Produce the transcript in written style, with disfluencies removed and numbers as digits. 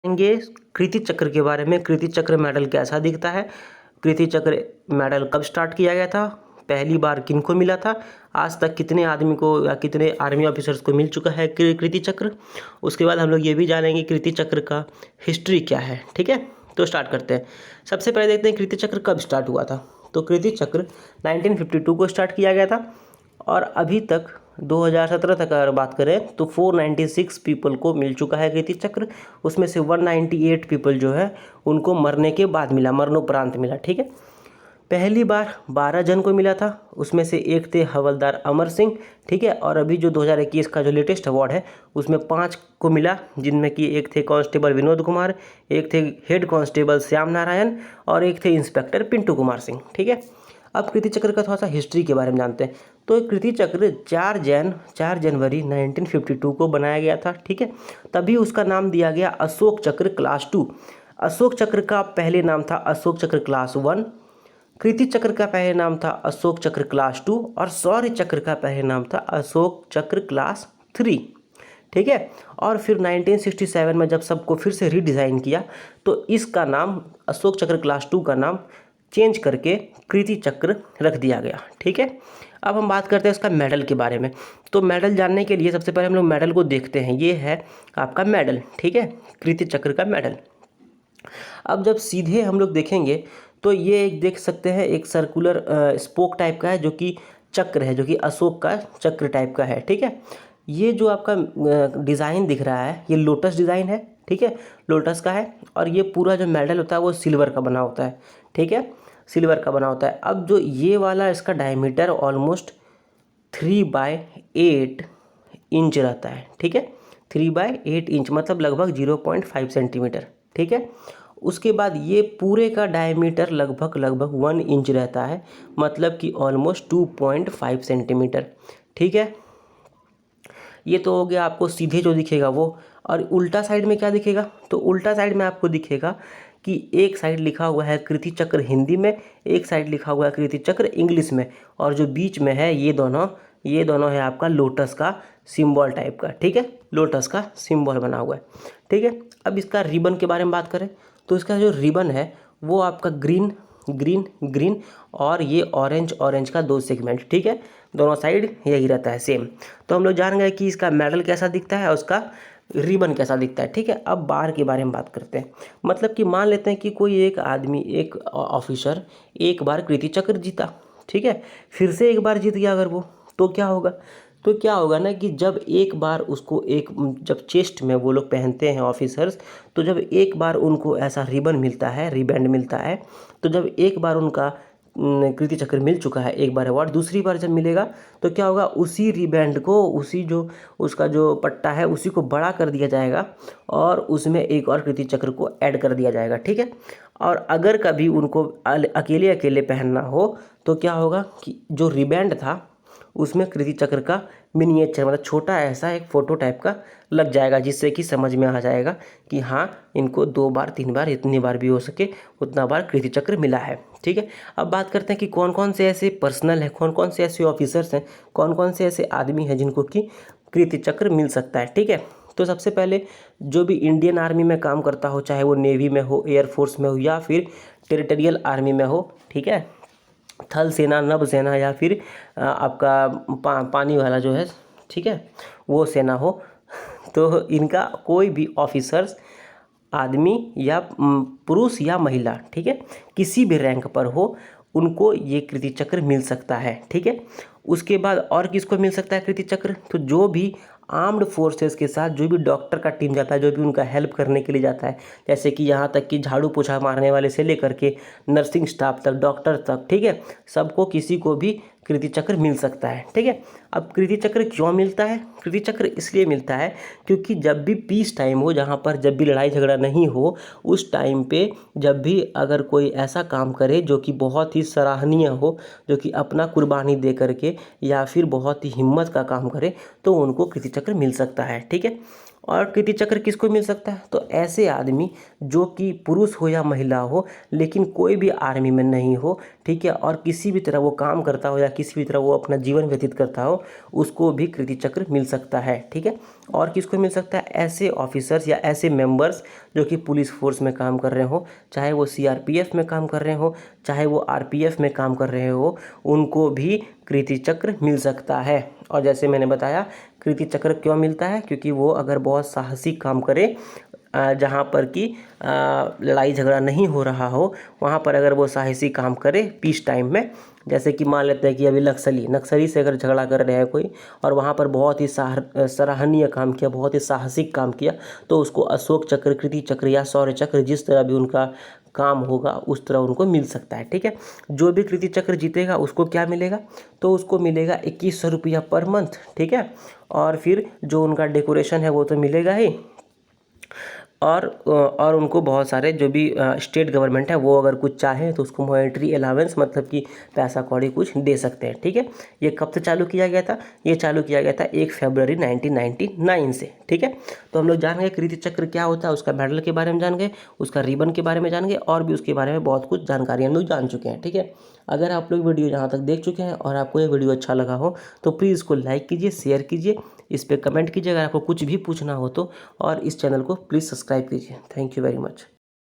जानेंगे कृति चक्र के बारे में। कृति चक्र मेडल कैसा दिखता है, कृति चक्र मेडल कब स्टार्ट किया गया था, पहली बार किनको मिला था, आज तक कितने आदमी को या कितने आर्मी ऑफिसर्स को मिल चुका है कृति चक्र। उसके बाद हम लोग ये भी जानेंगे कृति चक्र का हिस्ट्री क्या है। ठीक है, तो स्टार्ट करते हैं। सबसे पहले देखते हैं कृति चक्र कब स्टार्ट हुआ था। तो कृति चक्र 1952 को स्टार्ट किया गया था और अभी तक 2017 तक अगर बात करें तो 496 पीपल को मिल चुका है कृति चक्र। उसमें से 198 पीपल जो है उनको मरने के बाद मिला, मरणोपरांत मिला। ठीक है, पहली बार 12 जन को मिला था, उसमें से एक थे हवलदार अमर सिंह। ठीक है, और अभी जो 2021 का जो लेटेस्ट अवार्ड है उसमें 5 को मिला, जिनमें कि एक थे कांस्टेबल विनोद कुमार, एक थे हेड कांस्टेबल श्याम नारायण और एक थे इंस्पेक्टर पिंटू कुमार सिंह। ठीक है, अब कृति चक्र का थोड़ा सा हिस्ट्री के बारे में जानते हैं। तो कृति चक्र 4 जनवरी 1952 को बनाया गया था। ठीक है, तभी उसका नाम दिया गया अशोक चक्र क्लास 2। अशोक चक्र का पहले नाम था अशोक चक्र क्लास 1, कृति चक्र का पहले नाम था अशोक चक्र क्लास 2 और शौर्य चक्र का पहले नाम था अशोक चक्र क्लास 3। ठीक है, और फिर 1967 में जब सबको फिर से रीडिज़ाइन किया तो इसका नाम अशोक चक्र क्लास 2 का नाम चेंज करके कृति चक्र रख दिया गया। ठीक है, अब हम बात करते हैं इसका मेडल के बारे में। तो मेडल जानने के लिए सबसे पहले हम लोग मेडल को देखते हैं। ये है आपका मेडल। ठीक है, कृति चक्र का मेडल। अब जब सीधे हम लोग देखेंगे तो ये एक देख सकते हैं, एक सर्कुलर स्पोक टाइप का है जो कि चक्र है, जो कि अशोक का चक्र टाइप का है। ठीक है, ये जो आपका डिज़ाइन दिख रहा है ये लोटस डिज़ाइन है। ठीक है, लोटस का है और ये पूरा जो मेडल होता है वो सिल्वर का बना होता है। ठीक है, सिल्वर का बना होता है। अब जो ये वाला इसका डायमीटर ऑलमोस्ट 3/8 इंच रहता है। ठीक है, 3/8 इंच मतलब लगभग 0.5 सेंटीमीटर। ठीक है, उसके बाद ये पूरे का डायमीटर लगभग 1 इंच रहता है, मतलब कि ऑलमोस्ट 2.5 सेंटीमीटर। ठीक है, ये तो हो गया आपको सीधे जो दिखेगा वो। और उल्टा साइड में क्या दिखेगा, तो उल्टा साइड में आपको दिखेगा कि एक साइड लिखा हुआ है कृति चक्र हिंदी में, एक साइड लिखा हुआ है कृति चक्र इंग्लिश में, और जो बीच में है ये दोनों है आपका लोटस का सिंबल टाइप का। ठीक है, लोटस का सिंबल बना हुआ है। ठीक है, अब इसका रिबन के बारे में बात करें तो इसका जो रिबन है वो आपका ग्रीन ग्रीन ग्रीन और ये ऑरेंज का 2 सेगमेंट। ठीक है, दोनों साइड यही रहता है सेम। तो हम लोग जान गए कि इसका मेडल कैसा दिखता है और उसका रिबन कैसा दिखता है। ठीक है, अब बार के बारे में बात करते हैं। मतलब कि मान लेते हैं कि कोई एक आदमी, एक ऑफिसर एक बार कृति चक्र जीता। ठीक है, फिर से एक बार जीत गया अगर वो, तो क्या होगा, तो क्या होगा ना कि जब एक बार उसको जब चेस्ट में वो लोग पहनते हैं ऑफिसर्स, तो जब एक बार उनको ऐसा रिबन मिलता है, रिबैंड मिलता है, तो जब एक बार उनका कृति चक्र मिल चुका है, एक बार अवार्ड, दूसरी बार जब मिलेगा तो क्या होगा, उसी रिबैंड को, उसी जो उसका जो पट्टा है उसी को बड़ा कर दिया जाएगा और उसमें एक और कृति चक्र को ऐड कर दिया जाएगा। ठीक है, और अगर कभी उनको अकेले अकेले पहनना हो तो क्या होगा कि जो रिबैंड था उसमें कृति चक्र का मिनिएचर मतलब छोटा ऐसा एक फ़ोटो टाइप का लग जाएगा, जिससे कि समझ में आ जाएगा कि हाँ इनको 2 बार 3 बार इतनी बार भी हो सके उतना बार कृति चक्र मिला है। ठीक है, अब बात करते हैं कि कौन कौन से ऐसे पर्सनल हैं, कौन कौन से ऐसे ऑफिसर्स हैं, कौन कौन से ऐसे आदमी हैं जिनको कि कृति चक्र मिल सकता है। ठीक है, तो सबसे पहले जो भी इंडियन आर्मी में काम करता हो, चाहे वो नेवी में हो, एयरफोर्स में हो या फिर टेरिटोरियल आर्मी में हो। ठीक है, थल सेना, नभ सेना या फिर आपका पानी वाला जो है, ठीक है, वो सेना हो, तो इनका कोई भी ऑफिसर्स आदमी या पुरुष या महिला, ठीक है, किसी भी रैंक पर हो उनको ये कृति चक्र मिल सकता है। ठीक है, उसके बाद और किसको मिल सकता है कृति चक्र, तो जो भी आर्म्ड फोर्सेस के साथ जो भी डॉक्टर का टीम जाता है, जो भी उनका हेल्प करने के लिए जाता है, जैसे कि यहाँ तक कि झाड़ू पोछा मारने वाले से लेकर के नर्सिंग स्टाफ तक, डॉक्टर तक, ठीक है, सबको किसी को भी कृति चक्र मिल सकता है। ठीक है, अब कृति चक्र क्यों मिलता है, कृति चक्र इसलिए मिलता है क्योंकि जब भी पीस टाइम हो, जहाँ पर जब भी लड़ाई झगड़ा नहीं हो, उस टाइम पे जब भी अगर कोई ऐसा काम करे जो कि बहुत ही सराहनीय हो, जो कि अपना कुर्बानी दे करके या फिर बहुत ही हिम्मत का काम करे, तो उनको कृति चक्र मिल सकता है। ठीक है, और कीर्ति चक्र किसको मिल सकता है? तो ऐसे आदमी जो कि पुरुष हो या महिला हो, लेकिन कोई भी आर्मी में नहीं हो, ठीक है, और किसी भी तरह वो काम करता हो या किसी भी तरह वो अपना जीवन व्यतीत करता हो, उसको भी कीर्ति चक्र मिल सकता है, ठीक है। और किसको मिल सकता है? ऐसे ऑफिसर्स या ऐसे मेंबर्स जो कि पुलिस फोर्स में काम कर रहे हो, चाहे वो सीआरपीएफ में काम कर रहे हो, चाहे वो आरपीएफ में काम कर रहे हो, उनको भी कीर्ति चक्र मिल सकता है। और जैसे मैंने बताया, कीर्ति चक्र क्यों मिलता है? क्योंकि वो अगर बहुत साहसी काम करे, जहाँ पर कि लड़ाई झगड़ा नहीं हो रहा हो, वहाँ पर अगर वो साहसी काम करे पीस टाइम में, जैसे कि मान लेते हैं कि अभी नक्सली से अगर झगड़ा कर रहे हैं कोई, और वहाँ पर बहुत ही सराहनीय काम किया, बहुत ही साहसिक काम किया, तो उसको अशोक चक्र, कीर्ति चक्र या शौर्य चक्र, जिस तरह भी उनका काम होगा उस तरह उनको मिल सकता है, ठीक है। जो भी कीर्ति चक्र जीतेगा उसको क्या मिलेगा? तो उसको मिलेगा 2100 रुपया पर मंथ, ठीक है। और फिर जो उनका डेकोरेशन है वो तो मिलेगा ही, और उनको बहुत सारे जो भी स्टेट गवर्नमेंट है वो अगर कुछ चाहे तो उसको मॉनेटरी अलावेंस, मतलब कि पैसा कौड़ी कुछ दे सकते हैं, ठीक है। ये कब से चालू किया गया था? ये चालू किया गया था 1 फरवरी 1999 से, ठीक है। तो हम लोग जान गए कीर्ति चक्र क्या होता है, उसका मेडल के बारे में जान गए, उसका रिबन के बारे में जान गए, और भी उसके बारे में बहुत कुछ जानकारी हम लोग जान चुके हैं, ठीक है। अगर आप लोग वीडियो यहाँ तक देख चुके हैं और आपको ये वीडियो अच्छा लगा हो तो प्लीज़ इसको लाइक कीजिए, शेयर कीजिए, इस पर कमेंट कीजिए अगर आपको कुछ भी पूछना हो तो, और इस चैनल को प्लीज़ सब्सक्राइब कीजिए। Thank you very much.